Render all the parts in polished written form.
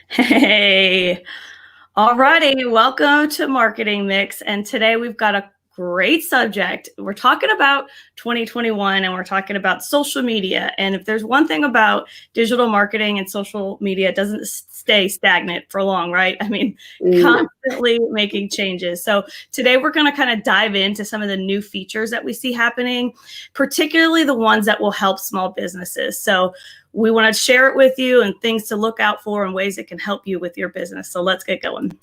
Hey, alrighty, welcome to Marketing Mix. And today we've got a great subject. We're talking about 2021 and we're talking about social media. And if there's one thing about digital marketing and social media, it doesn't stay stagnant for long, right? I mean, constantly making changes. So today we're going to kind of dive into some of the new features that we see happening, particularly the ones that will help small businesses. So we want to share it with you and things to look out for and ways it can help you with your business. So let's get going.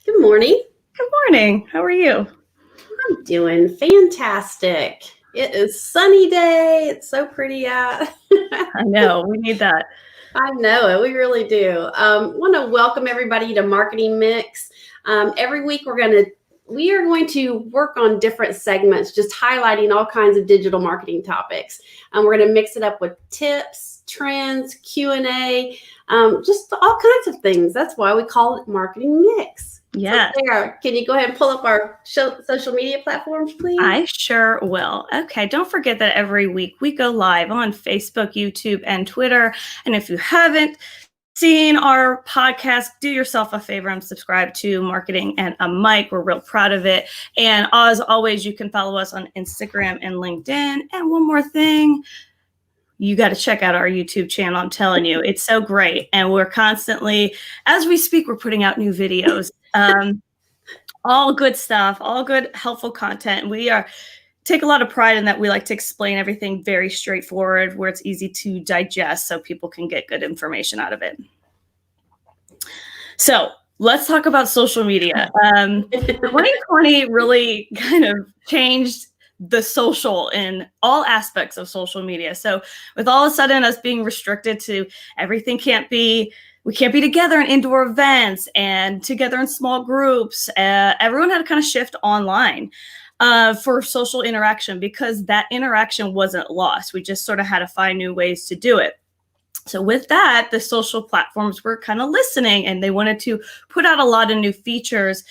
Good morning. Good morning. How are you? I'm doing fantastic. It is sunny day. It's so pretty out. I know, we need that. I know it. We really do. Want to welcome everybody to Marketing Mix. Every week we are going to work on different segments, just highlighting all kinds of digital marketing topics. We're going to mix it up with tips, trends, Q&A, just all kinds of things. That's why we call it Marketing Mix. Yeah. So Sarah, can you go ahead and pull up our social media platforms, please? I sure will. Okay. Don't forget that every week we go live on Facebook, YouTube, and Twitter. And if you haven't seen our podcast, do yourself a favor and subscribe to Marketing and a Mic. We're real proud of it. And as always, you can follow us on Instagram and LinkedIn. And one more thing, you got to check out our YouTube channel. I'm telling you, it's so great. And we're constantly, as we speak, we're putting out new videos. All good stuff, all good, helpful content. We take a lot of pride in that. We like to explain everything very straightforward, where it's easy to digest so people can get good information out of it. So let's talk about social media. 2020 really kind of changed the social in all aspects of social media. So with all of a sudden us being restricted to everything we can't be together in indoor events and together in small groups. Everyone had to kind of shift online for social interaction because that interaction wasn't lost. We just sort of had to find new ways to do it. So with that, the social platforms were kind of listening and they wanted to put out a lot of new features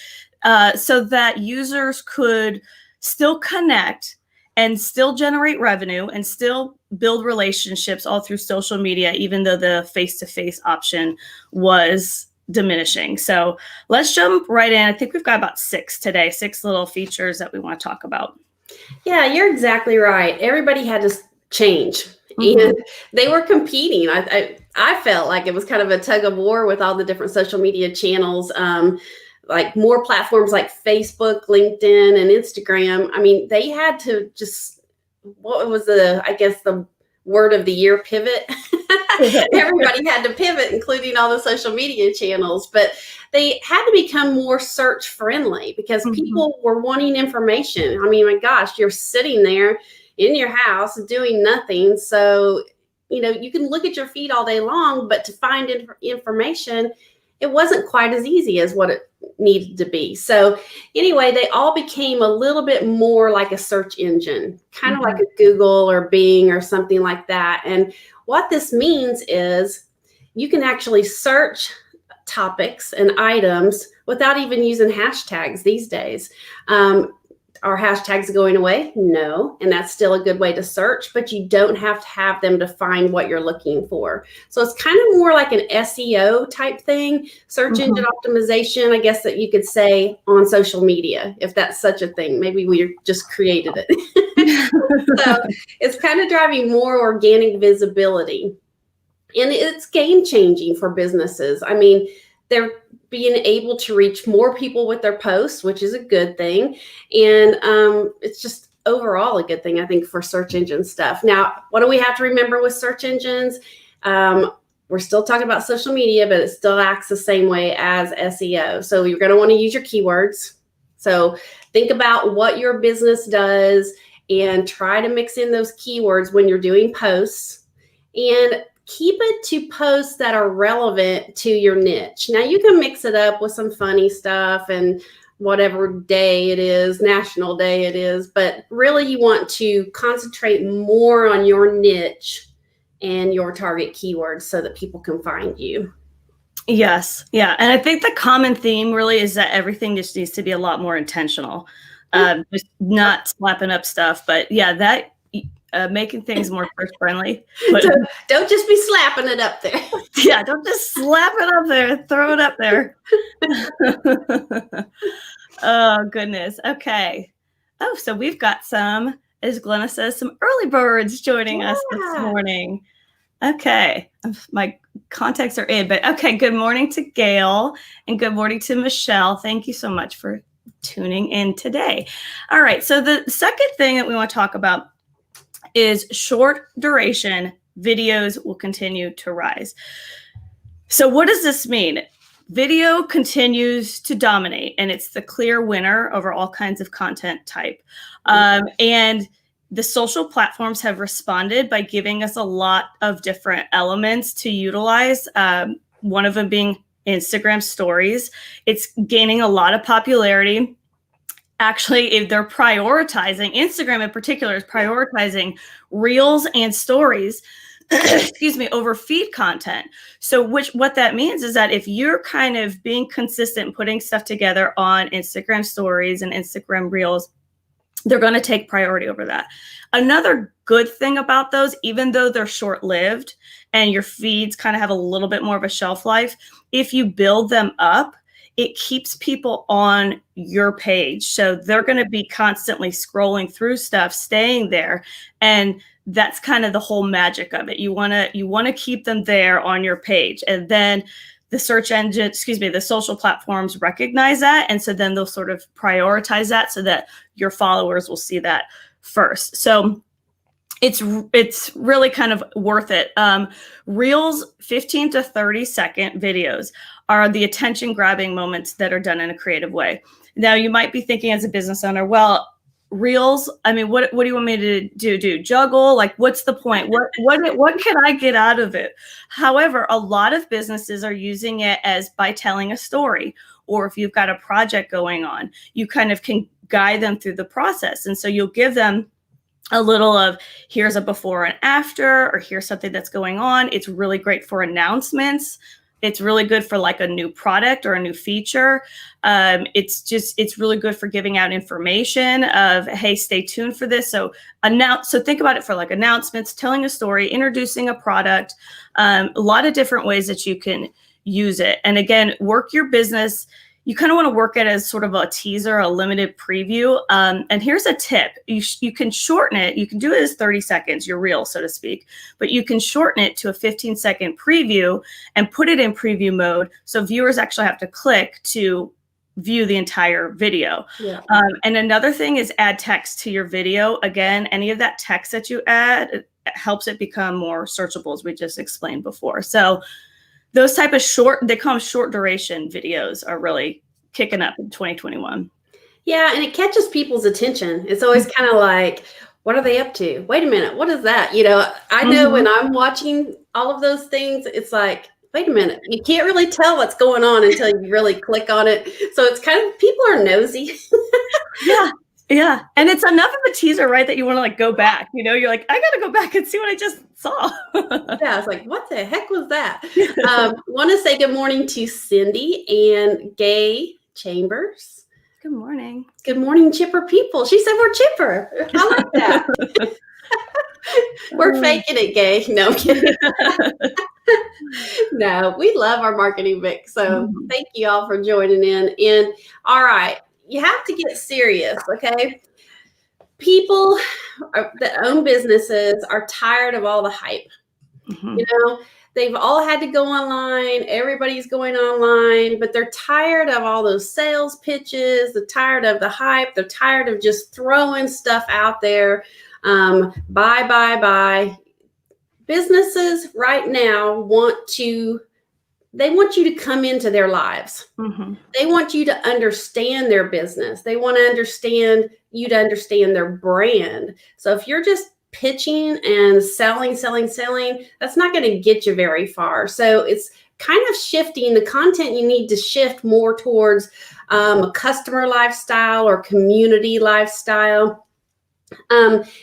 so that users could still connect and still generate revenue and still build relationships all through social media, even though the face-to-face option was diminishing. So let's jump right in. I think we've got about six little features that we want to talk about. Yeah, you're exactly right. Everybody had to change. And they were competing. I felt like it was kind of a tug of war with all the different social media channels. Like more platforms like Facebook, LinkedIn, and Instagram. I mean, they had to just, what was the word of the year, pivot? Everybody had to pivot, including all the social media channels, but they had to become more search friendly because people were wanting information. I mean, my gosh, you're sitting there in your house doing nothing. So, you can look at your feed all day long, but to find information, it wasn't quite as easy as what it needed to be. So anyway, they all became a little bit more like a search engine, kind of like a Google or Bing or something like that. And what this means is you can actually search topics and items without even using hashtags these days. Are hashtags going away? No. And that's still a good way to search, but you don't have to have them to find what you're looking for. So it's kind of more like an SEO type thing, search engine optimization, I guess that you could say on social media, if that's such a thing. Maybe we just created it. So it's kind of driving more organic visibility. And it's game changing for businesses. I mean, they're being able to reach more people with their posts, which is a good thing. And it's just overall a good thing, I think, for search engine stuff. Now, what do we have to remember with search engines? We're still talking about social media, but it still acts the same way as SEO. So you're going to want to use your keywords. So think about what your business does and try to mix in those keywords when you're doing posts. And keep it to posts that are relevant to your niche. Now you can mix it up with some funny stuff and whatever day it is, national day it is, but really you want to concentrate more on your niche and your target keywords so that people can find you. Yes. Yeah. And I think the common theme really is that everything just needs to be a lot more intentional. Just not slapping up stuff, but yeah, that making things more search friendly. Don't just be slapping it up there. Yeah, don't just slap it up there, throw it up there. Oh, goodness. Okay. Oh, so we've got some, as Glenna says, some early birds joining us this morning. Okay. My contacts are in, but okay. Good morning to Gail and good morning to Michelle. Thank you so much for tuning in today. All right. So the second thing that we want to talk about is short duration videos will continue to rise. So what does this mean? Video continues to dominate, and it's the clear winner over all kinds of content type. And the social platforms have responded by giving us a lot of different elements to utilize. One of them being Instagram stories. It's gaining a lot of popularity. Actually, if they're prioritizing, Instagram in particular is prioritizing reels and stories, excuse me, over feed content. So what that means is that if you're kind of being consistent, putting stuff together on Instagram stories and Instagram reels, they're going to take priority over that. Another good thing about those, even though they're short-lived and your feeds kind of have a little bit more of a shelf life, if you build them up, it keeps people on your page. So they're going to be constantly scrolling through stuff, staying there. And that's kind of the whole magic of it. You want to keep them there on your page. And then the search engine, the social platforms recognize that. And so then they'll sort of prioritize that so that your followers will see that first. So it's really kind of worth it. Reels, 15 to 30 second videos are the attention grabbing moments that are done in a creative way. Now you might be thinking as a business owner, well, Reels, I mean, what do you want me to do? Juggle? Like, what's the point? What can I get out of it? However, a lot of businesses are using it as by telling a story, or if you've got a project going on, you kind of can guide them through the process. And so you'll give them a little of here's a before and after, or here's something that's going on. It's really great for announcements. It's really good for like a new product or a new feature. It's really good for giving out information of, hey, stay tuned for this. So think about it for like announcements, telling a story, introducing a product, a lot of different ways that you can use it. And again, work your business. You kind of want to work it as sort of a teaser, a limited preview. And here's a tip. You can shorten it. You can do it as 30 seconds, your reel, so to speak, but you can shorten it to a 15-second preview and put it in preview mode. So viewers actually have to click to view the entire video. Yeah. And another thing is add text to your video. Again, any of that text that you add, it helps it become more searchable, as we just explained before. So those type of they call them short duration videos, are really kicking up in 2021. Yeah, and it catches people's attention. It's always kind of like, what are they up to? Wait a minute, what is that? You know, I know when I'm watching all of those things, it's like, wait a minute, you can't really tell what's going on until you really click on it. So it's kind of, people are nosy. Yeah. And it's enough of a teaser, right, that you want to like go back, you know, you're like, I got to go back and see what I just saw. Yeah. It's like, what the heck was that? Want to say good morning to Cindy and Gay Chambers. Good morning. Good morning, chipper people. She said we're chipper. I like that. We're faking it, Gay. No, I'm kidding. No, we love our marketing mix. So thank you all for joining in. And all right, you have to get serious, okay? People that own businesses are tired of all the hype. You know, they've all had to go online. Everybody's going online, but they're tired of all those sales pitches. They're tired of the hype. They're tired of just throwing stuff out there. Buy. Businesses right now want you to come into their lives. They want you to understand their business. They want to understand you to understand their brand. So if you're just pitching and selling, that's not going to get you very far. So it's kind of shifting the content. You need to shift more towards a customer lifestyle or community lifestyle.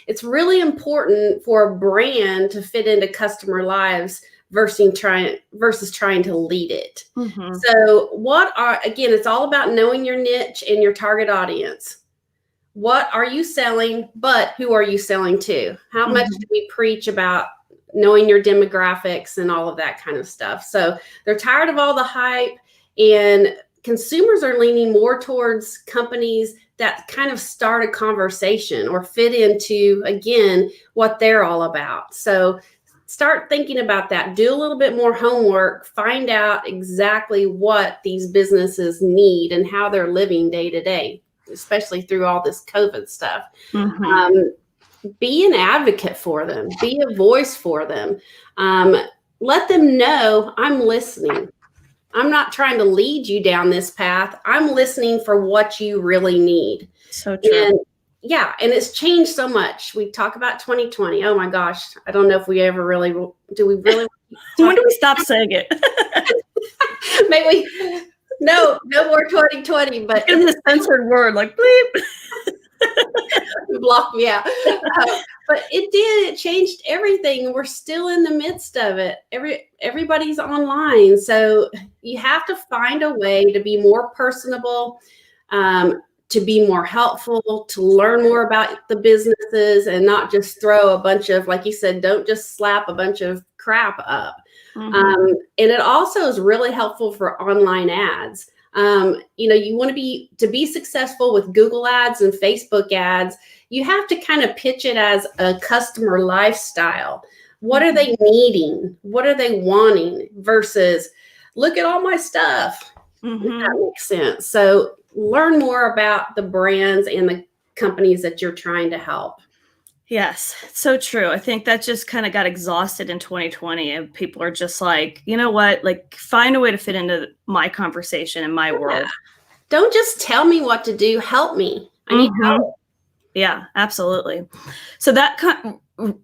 It's really important for a brand to fit into customer lives versus trying to lead it. Mm-hmm. So again, it's all about knowing your niche and your target audience. What are you selling, but who are you selling to? How much do we preach about knowing your demographics and all of that kind of stuff? So they're tired of all the hype, and consumers are leaning more towards companies that kind of start a conversation or fit into, again, what they're all about. So start thinking about that. Do a little bit more homework. Find out exactly what these businesses need and how they're living day to day, especially through all this COVID stuff. Be an advocate for them. Be a voice for them. Let them know, I'm listening. I'm not trying to lead you down this path. I'm listening for what you really need. So true. And it's changed so much. We talk about 2020. Oh my gosh. I don't know if we ever really, do we really? When do we stop saying it? Maybe no more 2020, but in the censored word, like bleep. Block me out. But it changed everything. We're still in the midst of it. Everybody's online. So you have to find a way to be more personable, to be more helpful, to learn more about the businesses, and not just throw a bunch of, like you said, don't just slap a bunch of crap up. And it also is really helpful for online ads. You want to be successful with Google ads and Facebook ads. You have to kind of pitch it as a customer lifestyle. What are they needing? What are they wanting? Versus, look at all my stuff. If that makes sense. So learn more about the brands and the companies that you're trying to help. Yes, so true. I think that just kind of got exhausted in 2020, and people are just like, you know what, like, find a way to fit into my conversation in my world. Don't just tell me what to do. Help me. I need help. Yeah, absolutely. So that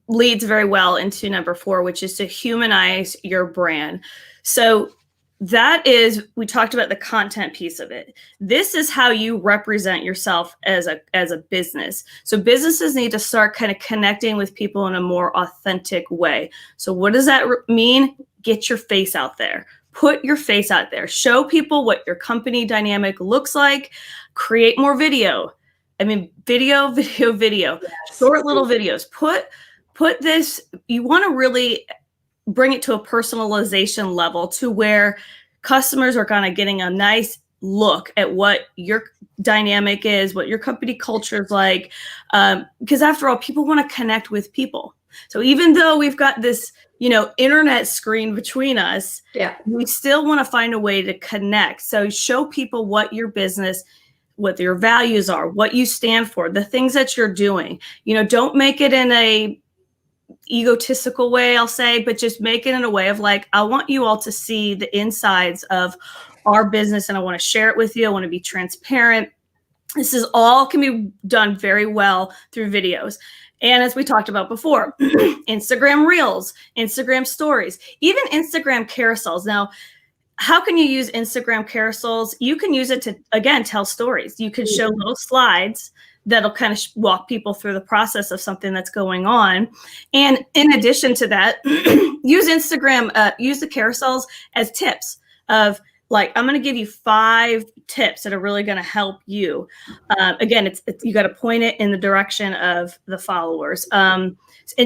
leads very well into number 4, which is to humanize your brand. So that is, we talked about the content piece of it. This is how you represent yourself as a business. So businesses need to start kind of connecting with people in a more authentic way. So what does that mean? Get your face out there. Put your face out there. Show people what your company dynamic looks like. Create more video. I mean, video. Yes. Short little videos. Put this, you want to really bring it to a personalization level to where customers are kind of getting a nice look at what your dynamic is, what your company culture is like. Because after all, people want to connect with people. So even though we've got this, internet screen between us, we still want to find a way to connect. So show people what your business, what your values are, what you stand for, the things that you're doing. Don't make it in a egotistical way, I'll say, but just make it in a way of like, I want you all to see the insides of our business, and I want to share it with you. I want to be transparent. This is all can be done very well through videos. And as we talked about before, Instagram Reels, Instagram Stories, even Instagram carousels. Now, how can you use Instagram carousels? You can use it to, again, tell stories. You can show little slides that'll kind of walk people through the process of something that's going on. And in addition to that, use Instagram, use the carousels as tips of like, I'm going to give you 5 tips that are really going to help you. Again, it's you got to point it in the direction of the followers. And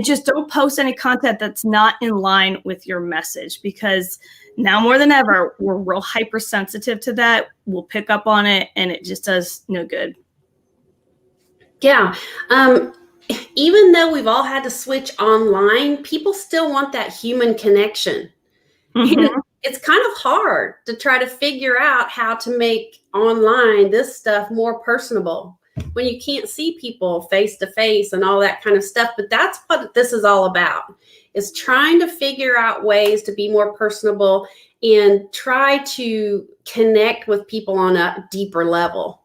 just don't post any content that's not in line with your message, because now more than ever, we're real hypersensitive to that. We'll pick up on it, and it just does no good. Yeah. Even though we've all had to switch online, people still want that human connection. It's kind of hard to try to figure out how to make online this stuff more personable when you can't see people face to face and all that kind of stuff. But that's what this is all about, is trying to figure out ways to be more personable and try to connect with people on a deeper level.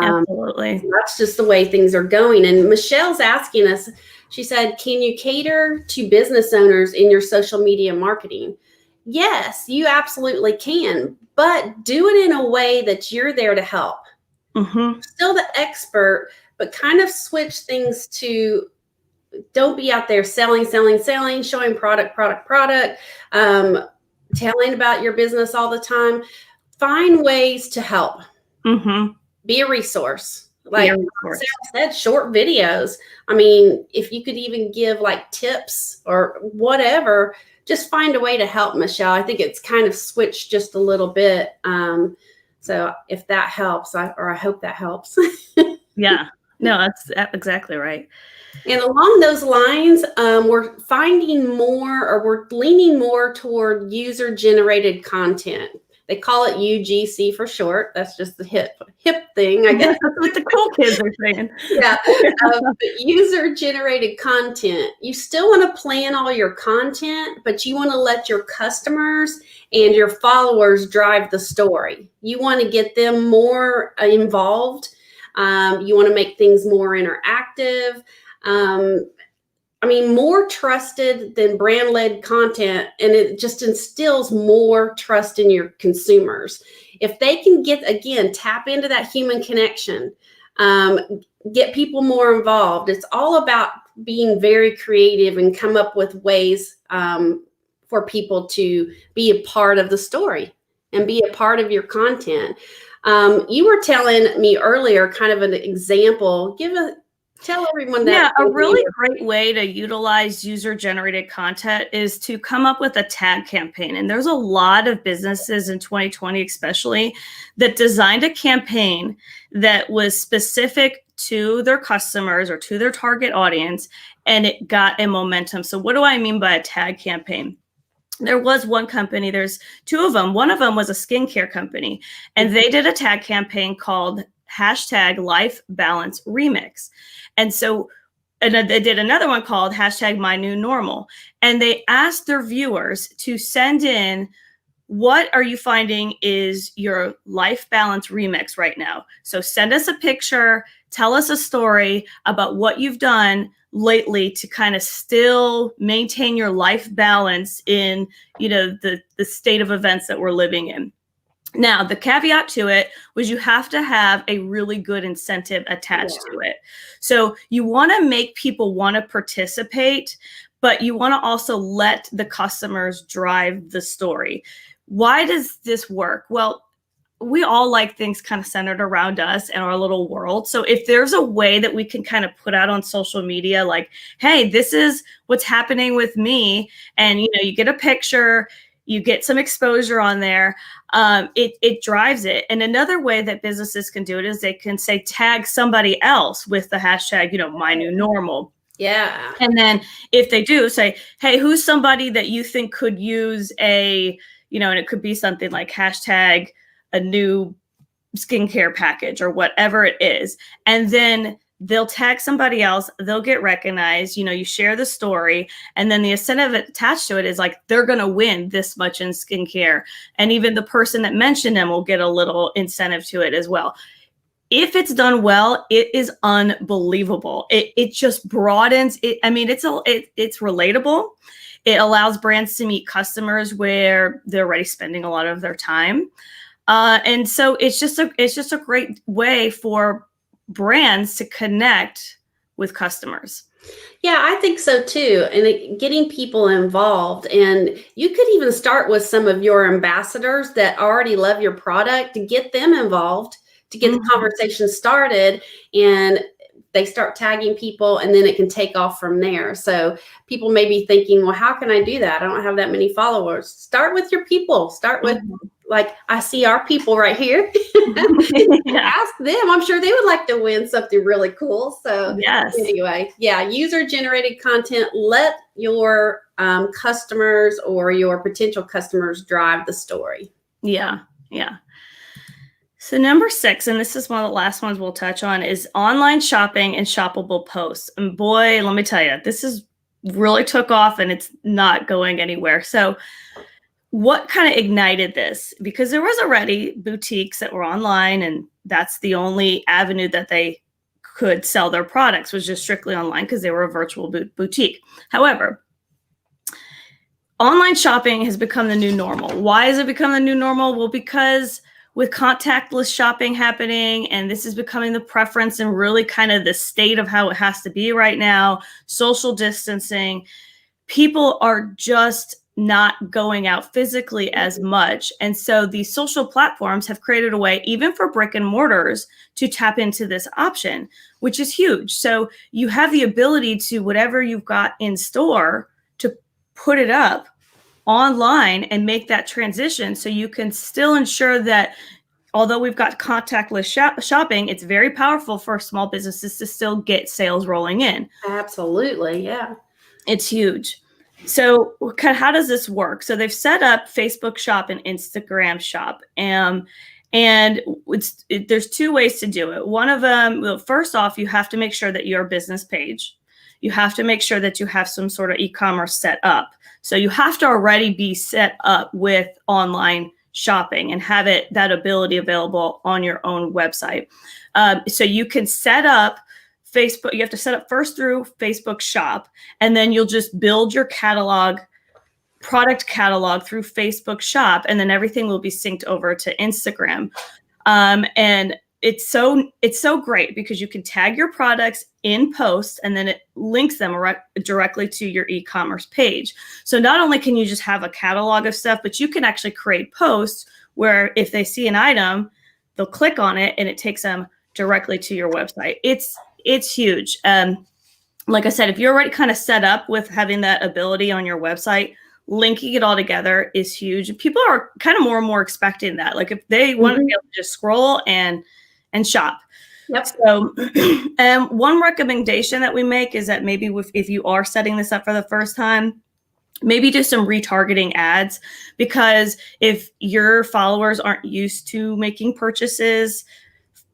Absolutely. That's just the way things are going. And Michelle's asking us, She said, can you cater to business owners in your social media marketing? Yes, you absolutely can, but do it in a way that you're there to help. Mm-hmm. Still the expert, but kind of switch things to, don't be out there selling, showing product, telling about your business all the time. Find ways to help. Mm-hmm. Be a resource. Be Like a resource. Sarah said, short videos. I mean, if you could even give like tips or whatever, just find a way to help, Michelle. I think it's kind of switched just a little bit. So if that helps, I hope that helps. Yeah, no, that's exactly right. And along those lines, we're finding more, or we're leaning more toward user-generated content. They call it UGC for short. That's just the hip thing, I guess. That's what the cool kids are saying. Yeah, but user-generated content. You still want to plan all your content, but you want to let your customers and your followers drive the story. You want to get them more involved. You want to make things more interactive. I mean, more trusted than brand-led content, and it just instills more trust in your consumers. If they can tap into that human connection, get people more involved. It's all about being very creative and come up with ways for people to be a part of the story and be a part of your content. You were telling me earlier, kind of an example. Tell everyone that. Yeah, a really great way to utilize user-generated content is to come up with a tag campaign. And there's a lot of businesses in 2020, especially, that designed a campaign that was specific to their customers or to their target audience, and it got a momentum. So what do I mean by a tag campaign? There was one company, there's two of them. One of them was a skincare company, and they did a tag campaign called #LifeBalanceRemix. And so, and they did another one called #MyNewNormal. And they asked their viewers to send in, what are you finding is your life balance remix right now? So send us a picture, tell us a story about what you've done lately to kind of still maintain your life balance in, the state of events that we're living in. Now, the caveat to it was you have to have a really good incentive attached to it. So you want to make people want to participate, but you want to also let the customers drive the story. Why does this work? Well, we all like things kind of centered around us and our little world. So if there's a way that we can kind of put out on social media, like, hey, this is what's happening with me, and you get a picture, you get some exposure on there, it drives it. And another way that businesses can do it is they can say, tag somebody else with the hashtag, #MyNewNormal. Yeah. And then if they do, say, hey, who's somebody that you think could use and it could be something like hashtag a new skincare package or whatever it is. And then they'll tag somebody else, they'll get recognized, you share the story, and then the incentive attached to it is like, they're going to win this much in skincare. And even the person that mentioned them will get a little incentive to it as well. If it's done well, it is unbelievable. It just broadens it. I mean, it's relatable. It allows brands to meet customers where they're already spending a lot of their time. And so it's just a great way for brands to connect with customers. Yeah, I think so too. And getting people involved. And you could even start with some of your ambassadors that already love your product, to get them involved, to get the conversation started, and they start tagging people, and then it can take off from there. So people may be thinking, well, how can I do that? I don't have that many followers. Start with your people. Start with, like, I see our people right here. Ask them. I'm sure they would like to win something really cool. So yes. Anyway, yeah, user-generated content. Let your customers or your potential customers drive the story. Yeah. So number 6, and this is one of the last ones we'll touch on, is online shopping and shoppable posts. And boy, let me tell you, this is really took off, and it's not going anywhere. So what kind of ignited this? Because there was already boutiques that were online, and that's the only avenue that they could sell their products was just strictly online because they were a virtual boutique. However, online shopping has become the new normal. Why has it become the new normal? Well, because with contactless shopping happening, and this is becoming the preference and really kind of the state of how it has to be right now, social distancing, people are just not going out physically as much. And so these social platforms have created a way, even for brick and mortars, to tap into this option, which is huge. So you have the ability to, whatever you've got in store, to put it up online and make that transition, so you can still ensure that although we've got contactless shopping, it's very powerful for small businesses to still get sales rolling in. Absolutely. Yeah. It's huge. So how does this work? So they've set up Facebook Shop and Instagram Shop. And there's two ways to do it. One of them, well, first off, you have to make sure that your business page, you have to make sure that you have some sort of e-commerce set up. So you have to already be set up with online shopping and have that ability available on your own website. So you can set up Facebook. You have to set up first through Facebook Shop, and then you'll just build your product catalog through Facebook Shop, and then everything will be synced over to Instagram. And it's so great because you can tag your products in posts, and then it links them directly to your e-commerce page. So not only can you just have a catalog of stuff, but you can actually create posts where if they see an item, they'll click on it and it takes them directly to your website. It's huge. Like I said, if you're already kind of set up with having that ability on your website, linking it all together is huge. People are kind of more and more expecting that. Like if they want to be able to just scroll and shop. Yep. So one recommendation that we make is that maybe if you are setting this up for the first time, maybe do some retargeting ads, because if your followers aren't used to making purchases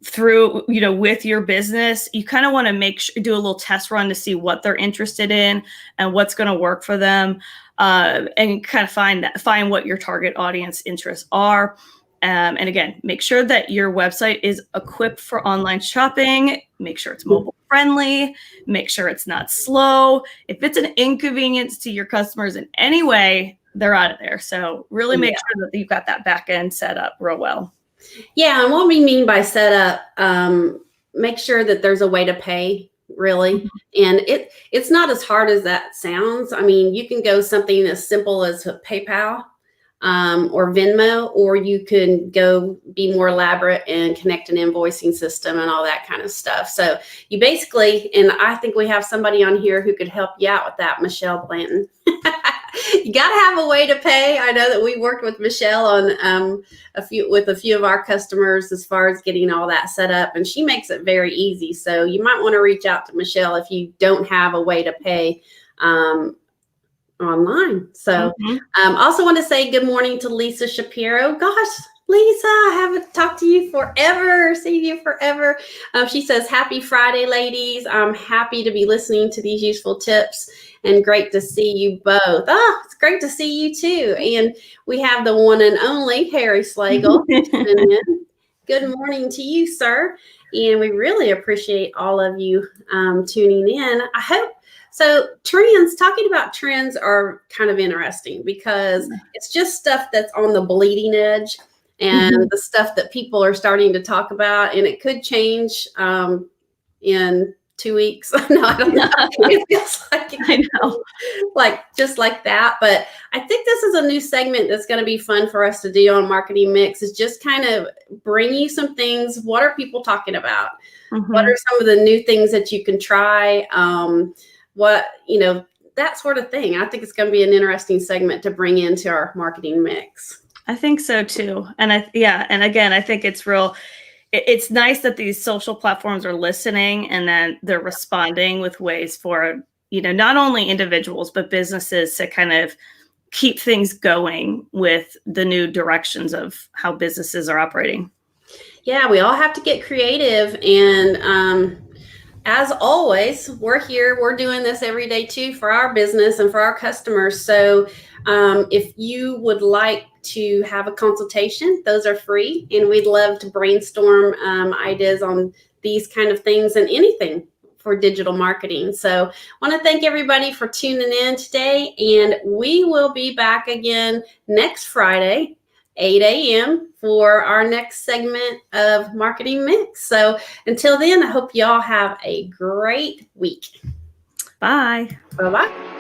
through, with your business, you kind of want to do a little test run to see what they're interested in and what's going to work for them, and kind of find what your target audience interests are. And again, make sure that your website is equipped for online shopping. Make sure it's mobile friendly. Make sure it's not slow. If it's an inconvenience to your customers in any way, they're out of there. So really make sure that you've got that back end set up real well. Yeah. And what we mean by setup, make sure that there's a way to pay, really. And it's not as hard as that sounds. I mean, you can go something as simple as PayPal, or Venmo, or you can go be more elaborate and connect an invoicing system and all that kind of stuff. So you basically, and I think we have somebody on here who could help you out with that, Michelle Blanton. You got to have a way to pay. I know that we worked with Michelle on a few of our customers as far as getting all that set up, and she makes it very easy. So you might want to reach out to Michelle if you don't have a way to pay online. So also want to say good morning to Lisa Shapiro. Gosh, Lisa, I haven't talked to you forever. See you forever. She says, happy Friday, ladies. I'm happy to be listening to these useful tips and great to see you both. Oh, it's great to see you too. And we have the one and only Harry Slagle. Good morning to you, sir. And we really appreciate all of you tuning in. I hope so. Talking about trends are kind of interesting because it's just stuff that's on the bleeding edge and the stuff that people are starting to talk about, and it could change in 2 weeks. No, I don't know. It feels like I know, like just like that. But I think this is a new segment that's going to be fun for us to do on Marketing Mix, is just kind of bring you some things. What are people talking about? What are some of the new things that you can try? That sort of thing. I think it's going to be an interesting segment to bring into our Marketing Mix. I think so too. And and again, I think it's nice that these social platforms are listening and then they're responding with ways for, not only individuals, but businesses to kind of keep things going with the new directions of how businesses are operating. Yeah, we all have to get creative, and as always, we're here. We're doing this every day too for our business and for our customers. So if you would like to have a consultation, those are free. And we'd love to brainstorm ideas on these kind of things and anything for digital marketing. So I want to thank everybody for tuning in today. And we will be back again next Friday, 8 a.m. for our next segment of Marketing Mix. So until then, I hope y'all have a great week. Bye. Bye-bye.